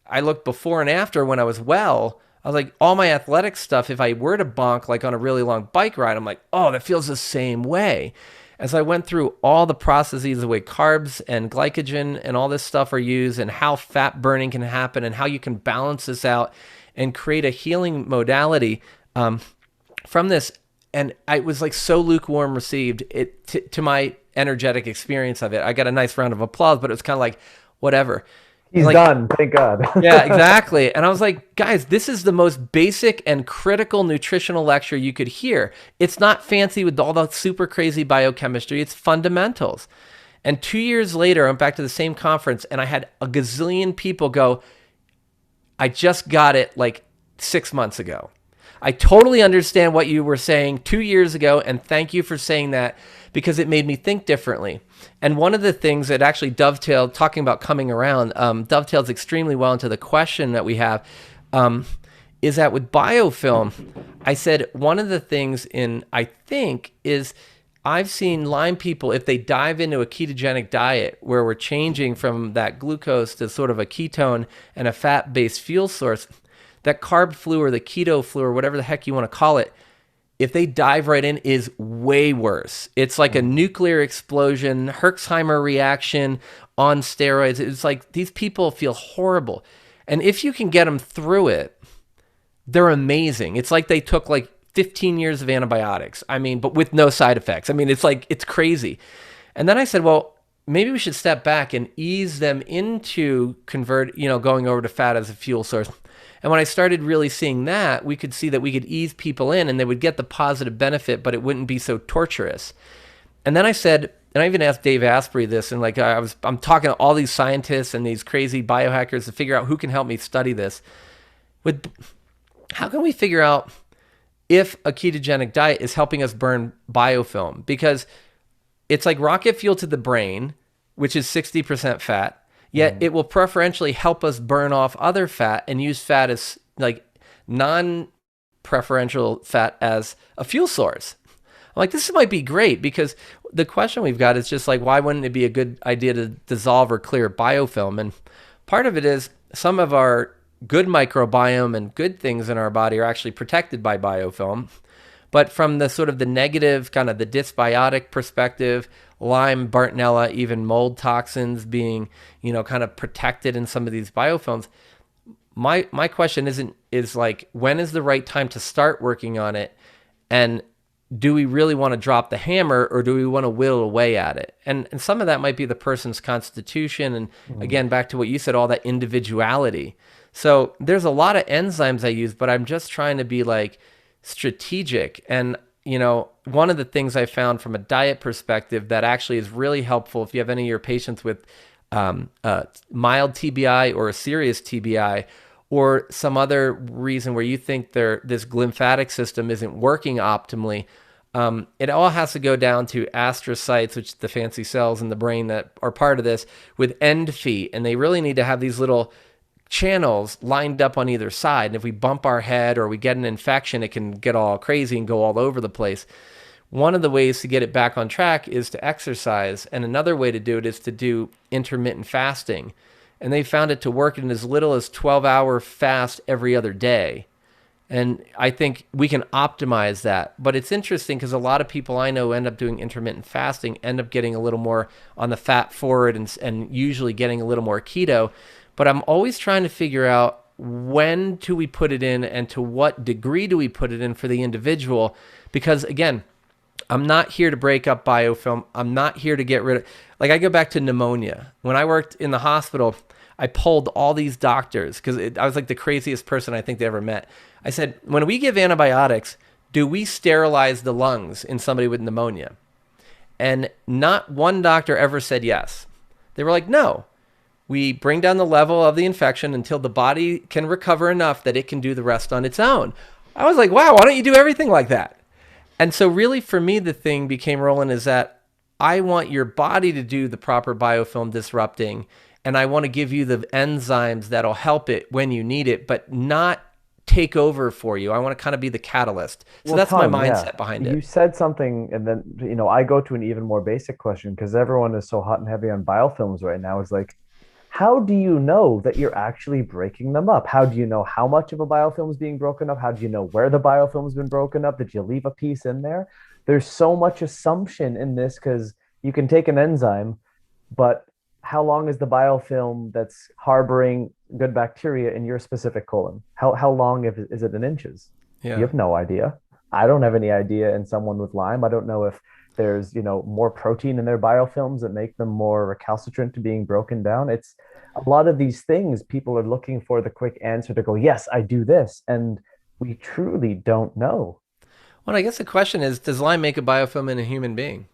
I looked before and after when I was well. I was like, all my athletic stuff, if I were to bonk like on a really long bike ride, I'm like, oh, that feels the same way. As I went through all the processes, the way carbs and glycogen and all this stuff are used, and how fat burning can happen, and how you can balance this out and create a healing modality from this. And I was like so lukewarm received it to my energetic experience of it. I got a nice round of applause, but it was kind of like, whatever. And He's like, done. Thank God. yeah, exactly. And I was like, guys, this is the most basic and critical nutritional lecture you could hear. It's not fancy with all the super crazy biochemistry, it's fundamentals. And 2 years later, I'm back to the same conference, and I had a gazillion people go, I just got it like 6 months ago. I totally understand what you were saying 2 years ago, and thank you for saying that because it made me think differently. And one of the things that actually dovetailed, talking about coming around, dovetails extremely well into the question that we have, is that with biofilm, I said one of the things I think, is I've seen Lyme people, if they dive into a ketogenic diet where we're changing from that glucose to sort of a ketone and a fat based fuel source, that carb flu or the keto flu or whatever the heck you want to call it, if they dive right in, is way worse. It's like a Mhm. nuclear explosion, Herxheimer reaction on steroids. It's like these people feel horrible. And if you can get them through it, they're amazing. It's like they took like 15 years of antibiotics. I mean, but with no side effects. I mean, it's like, it's crazy. And then I said, well, maybe we should step back and ease them into going over to fat as a fuel source. And when I started really seeing that, we could see that we could ease people in and they would get the positive benefit, but it wouldn't be so torturous. And then I said, and I even asked Dave Asprey this, and like I'm talking to all these scientists and these crazy biohackers to figure out who can help me study this. With how can we figure out if a ketogenic diet is helping us burn biofilm? Because it's like rocket fuel to the brain, which is 60% fat, yet Mhm. it will preferentially help us burn off other fat and use fat as like non preferential fat as a fuel source. I'm like, this might be great because the question we've got is just like, why wouldn't it be a good idea to dissolve or clear biofilm? And part of it is some of our good microbiome and good things in our body are actually protected by biofilm. But from the sort of the negative, kind of the dysbiotic perspective, Lyme, Bartonella, even mold toxins being, kind of protected in some of these biofilms. My question is like, when is the right time to start working on it? And do we really want to drop the hammer or do we want to whittle away at it? And some of that might be the person's constitution. And Mhm. again, back to what you said, all that individuality. So there's a lot of enzymes I use, but I'm just trying to be like, strategic. And, one of the things I found from a diet perspective that actually is really helpful if you have any of your patients with mild TBI or a serious TBI, or some other reason where you think this lymphatic system isn't working optimally, it all has to go down to astrocytes, which are the fancy cells in the brain that are part of this, with end feet. And they really need to have these little channels lined up on either side. And if we bump our head or we get an infection, it can get all crazy and go all over the place. One of the ways to get it back on track is to exercise. And another way to do it is to do intermittent fasting. And they found it to work in as little as 12-hour fast every other day. And I think we can optimize that. But it's interesting because a lot of people I know end up doing intermittent fasting, end up getting a little more on the fat forward and usually getting a little more keto. But I'm always trying to figure out, when do we put it in and to what degree do we put it in for the individual? Because again, I'm not here to break up biofilm. I'm not here to get rid of, like, I go back to pneumonia. When I worked in the hospital, I polled all these doctors because I was like the craziest person I think they ever met. I said, when we give antibiotics, do we sterilize the lungs in somebody with pneumonia? And not one doctor ever said yes. They were like, no. We bring down the level of the infection until the body can recover enough that it can do the rest on its own. I was like, wow, why don't you do everything like that? And so really for me, the thing became, Roland, is that I want your body to do the proper biofilm disrupting, and I want to give you the enzymes that'll help it when you need it, but not take over for you. I want to kind of be the catalyst. So Well, that's my Tom, mindset behind you it. said something, and then, I go to an even more basic question because everyone is so hot and heavy on biofilms right now. Is like, how do you know that you're actually breaking them up? How do you know how much of a biofilm is being broken up? How do you know where the biofilm has been broken up? Did you leave a piece in there? There's so much assumption in this because you can take an enzyme, but how long is the biofilm that's harboring good bacteria in your specific colon? How long is it in inches? You Yeah. have no idea. I don't have any idea in someone with Lyme. I don't know if there's, more protein in their biofilms that make them more recalcitrant to being broken down. It's a lot of these things people are looking for the quick answer to go, yes, I do this. And we truly don't know. Well, I guess the question is, does Lyme make a biofilm in a human being?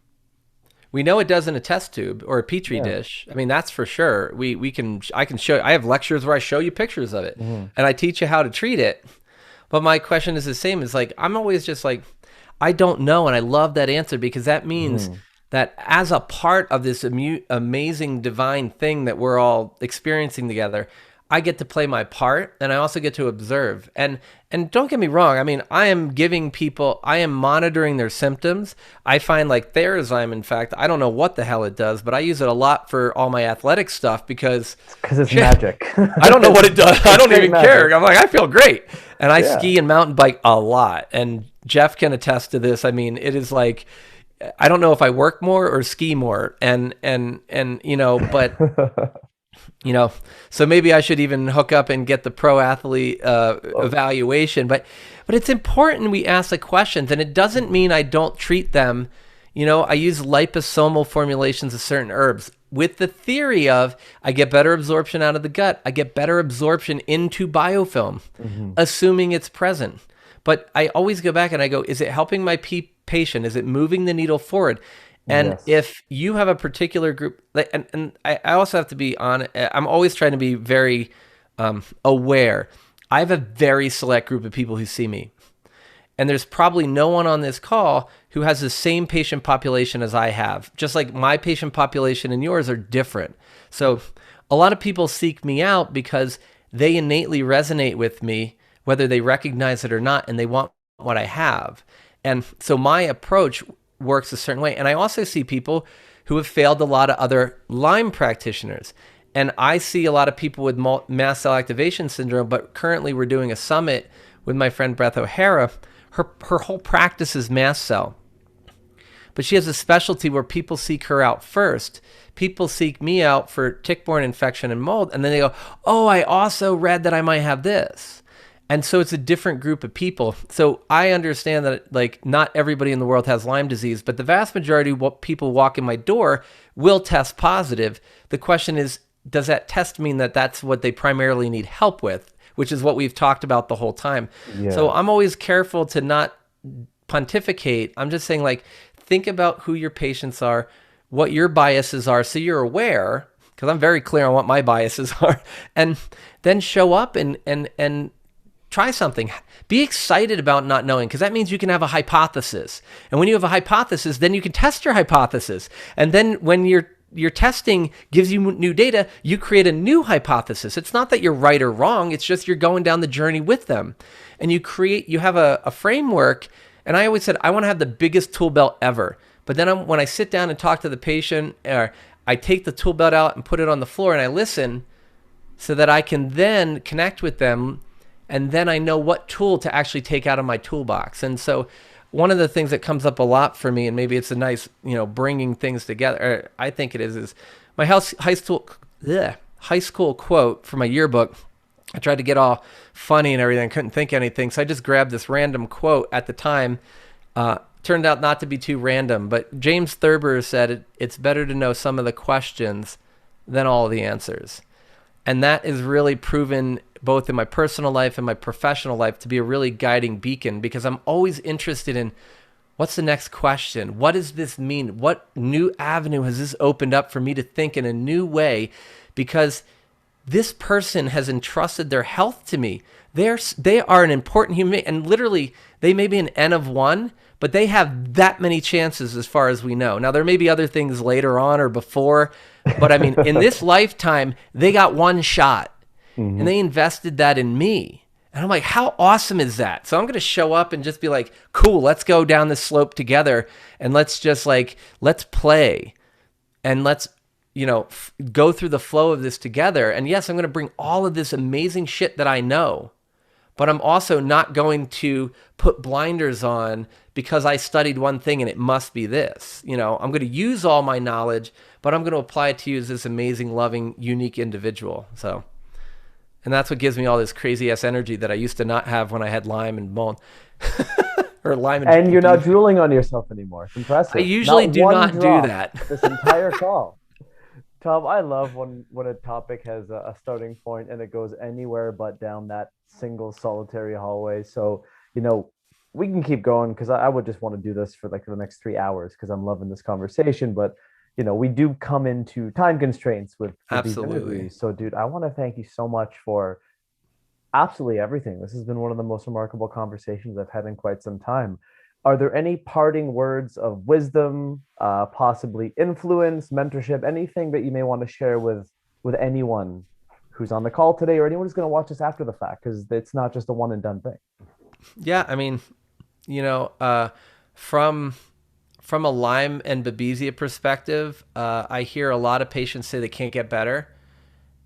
We know it does in a test tube or a petri Yeah. dish. I mean, that's for sure. We can I can show. I have lectures where I show you pictures of it, Mhm. and I teach you how to treat it. But my question is the same. It's like, I'm always just like, I don't know, and I love that answer because that means Mhm. that as a part of this amazing divine thing that we're all experiencing together, I get to play my part, and I also get to observe. And don't get me wrong. I mean, I am monitoring their symptoms. I find like Therazyme, in fact, I don't know what the hell it does, but I use it a lot for all my athletic stuff because Because it's shit, magic. I don't know what it does. I It's don't straight even care. magic. I'm like, I feel great. And I Yeah. ski and mountain bike a lot. And Jeff can attest to this. I mean, it is like, I don't know if I work more or ski more. And but you know, so maybe I should even hook up and get the pro athlete Oh, evaluation. But it's important we ask the questions, and it doesn't mean I don't treat them. I use liposomal formulations of certain herbs with the theory of I get better absorption out of the gut. I get better absorption into biofilm, mhm. assuming it's present. But I always go back and I go, is it helping my patient? Is it moving the needle forward? And Yes. if you have a particular group, and I also have to be on, I'm always trying to be very aware. I have a very select group of people who see me. And there's probably no one on this call who has the same patient population as I have. Just like my patient population and yours are different. So a lot of people seek me out because they innately resonate with me, whether they recognize it or not, and they want what I have. And so my approach works a certain way. And I also see people who have failed a lot of other Lyme practitioners. And I see a lot of people with mast cell activation syndrome, but currently we're doing a summit with my friend Beth O'Hara. Her whole practice is mast cell. But she has a specialty where people seek her out first. People seek me out for tick-borne infection and mold, and then they go, oh, I also read that I might have this. And so it's a different group of people. So I understand that like not everybody in the world has Lyme disease, but the vast majority of what people walk in my door will test positive. The question is, does that test mean that that's what they primarily need help with? which is what we've talked about the whole time. So Yeah. I'm always careful to not pontificate. I'm just saying, like, think about who your patients are, what your biases are, so you're aware, because I'm very clear on what my biases are, and then show up and try something. Be excited about not knowing, because that means you can have a hypothesis. And when you have a hypothesis, then you can test your hypothesis. And then when your testing gives you new data, you create a new hypothesis. It's not that you're right or wrong. It's just you're going down the journey with them. And you have a framework. And I always said, I want to have the biggest tool belt ever. But then when I sit down and talk to the patient, or I take the tool belt out and put it on the floor and I listen so that I can then connect with them. And then I know what tool to actually take out of my toolbox. And so one of the things that comes up a lot for me, and maybe it's a nice, bringing things together, or I think it is my high school quote for my yearbook. I tried to get all funny and everything. Couldn't think of anything. So I just grabbed this random quote at the time. Turned out not to be too random, but James Thurber said, it's better to know some of the questions than all the answers. And that is really proven both in my personal life and my professional life to be a really guiding beacon, because I'm always interested in what's the next question? What does this mean? What new avenue has this opened up for me to think in a new way? Because this person has entrusted their health to me. They are an important human being, and literally they may be an N of one, but they have that many chances as far as we know. Now, there may be other things later on or before, but I mean, in this lifetime, they got one shot. And they invested that in me. And I'm like, how awesome is that? So I'm going to show up and just be like, cool, let's go down this slope together. And let's just let's play. And let's, go through the flow of this together. And yes, I'm going to bring all of this amazing shit that I know. But I'm also not going to put blinders on because I studied one thing and it must be this. I'm going to use all my knowledge, but I'm going to apply it to you as this amazing, loving, unique individual. So, and that's what gives me all this crazy ass energy that I used to not have when I had Lyme and Bone. Or Lyme and you're not drooling on yourself anymore. It's impressive. I usually do not do that. This entire call. Tom, I love when a topic has a starting point and it goes anywhere but down that single solitary hallway. So, we can keep going, because I would just want to do this for the next 3 hours, because I'm loving this conversation. But, we do come into time constraints with these Absolutely. interviews. So, dude, I want to thank you so much for absolutely everything. This has been one of the most remarkable conversations I've had in quite some time. Are there any parting words of wisdom, possibly influence, mentorship, anything that you may want to share with anyone who's on the call today, or anyone who's going to watch this after the fact? Because it's not just a one and done thing. Yeah, I mean, from a Lyme and Babesia perspective, I hear a lot of patients say they can't get better.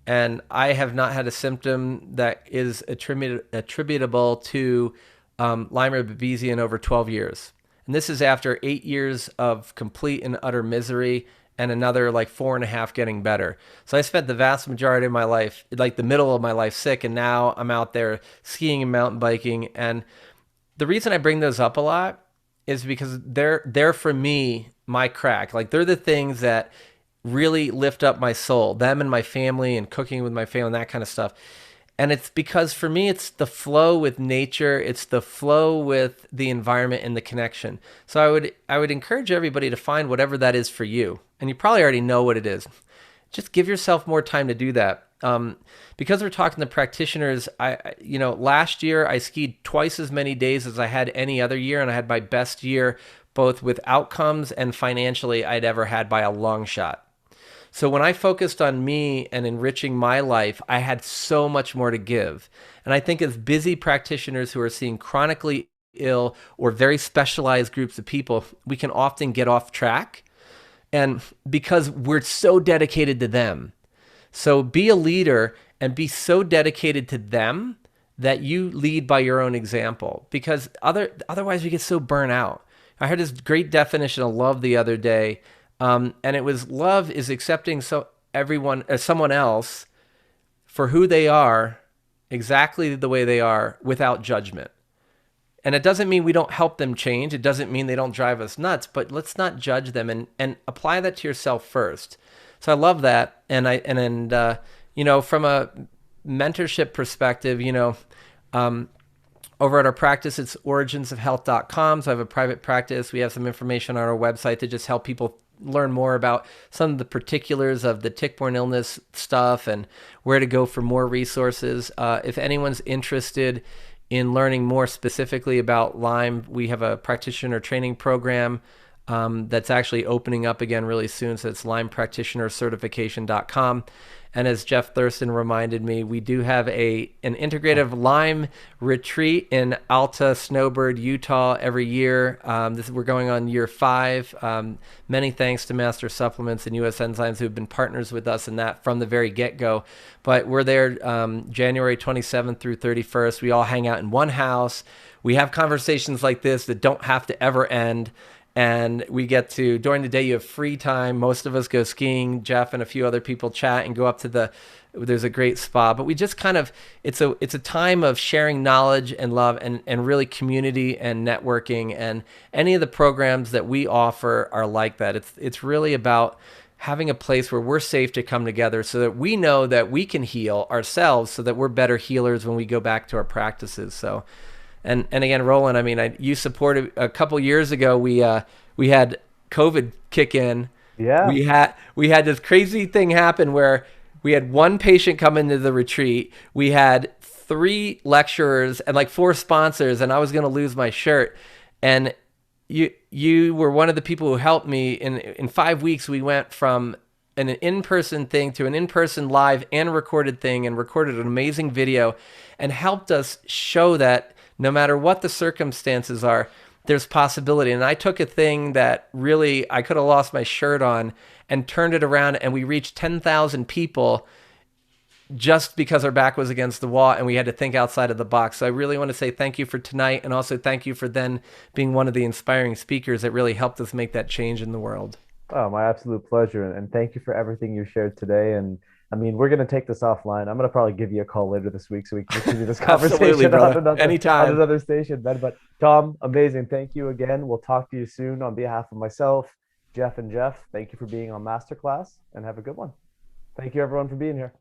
And I have not had a symptom that is attributable to Lyme or Babesia in over 12 years. And this is after 8 years of complete and utter misery and another 4.5 getting better. So I spent the vast majority of my life, the middle of my life, sick, and now I'm out there skiing and mountain biking. And the reason I bring those up a lot is because they're for me, my crack. They're the things that really lift up my soul, them and my family, and cooking with my family and that kind of stuff. And it's because for me, it's the flow with nature. It's the flow with the environment and the connection. So I would encourage everybody to find whatever that is for you. And you probably already know what it is. Just give yourself more time to do that. Because we're talking to practitioners, last year I skied twice as many days as I had any other year. And I had my best year, both with outcomes and financially, I'd ever had by a long shot. So when I focused on me and enriching my life, I had so much more to give. And I think as busy practitioners who are seeing chronically ill or very specialized groups of people, we can often get off track. And because we're so dedicated to them. So be a leader and be so dedicated to them that you lead by your own example. Because otherwise we get so burnt out. I heard this great definition of love the other day. And it was, love is accepting someone else for who they are, exactly the way they are, without judgment. And it doesn't mean we don't help them change. It doesn't mean they don't drive us nuts, but let's not judge them and apply that to yourself first. So I love that. From a mentorship perspective, um, over at our practice, it's originsofhealth.com. So I have a private practice. We have some information on our website to just help people learn more about some of the particulars of the tick-borne illness stuff and where to go for more resources. If anyone's interested in learning more specifically about Lyme, we have a practitioner training program that's actually opening up again really soon. So it's lymepractitionercertification.com. And as Jeff Thurston reminded me, we do have an integrative Lyme retreat in Alta Snowbird, Utah every year. We're going on year 5. Many thanks to Master Supplements and U.S.Enzymes who have been partners with us in that from the very get-go. But we're there January 27th through 31st. We all hang out in one house. We have conversations like this that don't have to ever end. And we get to, during the day, you have free time. Most of us go skiing. Jeff and a few other people chat and go up to there's a great spa. But we just kind of, it's a time of sharing knowledge and love and really community and networking. And any of the programs that we offer are like that. It's really about having a place where we're safe to come together so that we know that we can heal ourselves so that we're better healers when we go back to our practices. So, and again, Roland, I mean, you supported a couple years ago. We had COVID kick in. Yeah. We had this crazy thing happen where we had one patient come into the retreat. We had 3 lecturers and like 4 sponsors, and I was going to lose my shirt. And you were one of the people who helped me. In 5 weeks, we went from an in-person thing to an in-person live and recorded thing, and recorded an amazing video, and helped us show that no matter what the circumstances are, there's possibility. And I took a thing that really I could have lost my shirt on and turned it around, and we reached 10,000 people just because our back was against the wall and we had to think outside of the box. So I really want to say thank you for tonight, and also thank you for then being one of the inspiring speakers that really helped us make that change in the world. Oh, my absolute pleasure. And thank you for everything you shared today. And I mean, we're going to take this offline. I'm going to probably give you a call later this week so we can continue this Absolutely, conversation brother. on Anytime. another station, Ben. But Tom, amazing. Thank you again. We'll talk to you soon on behalf of myself, Jeff, and Jeff. Thank you for being on Masterclass, and have a good one. Thank you, everyone, for being here.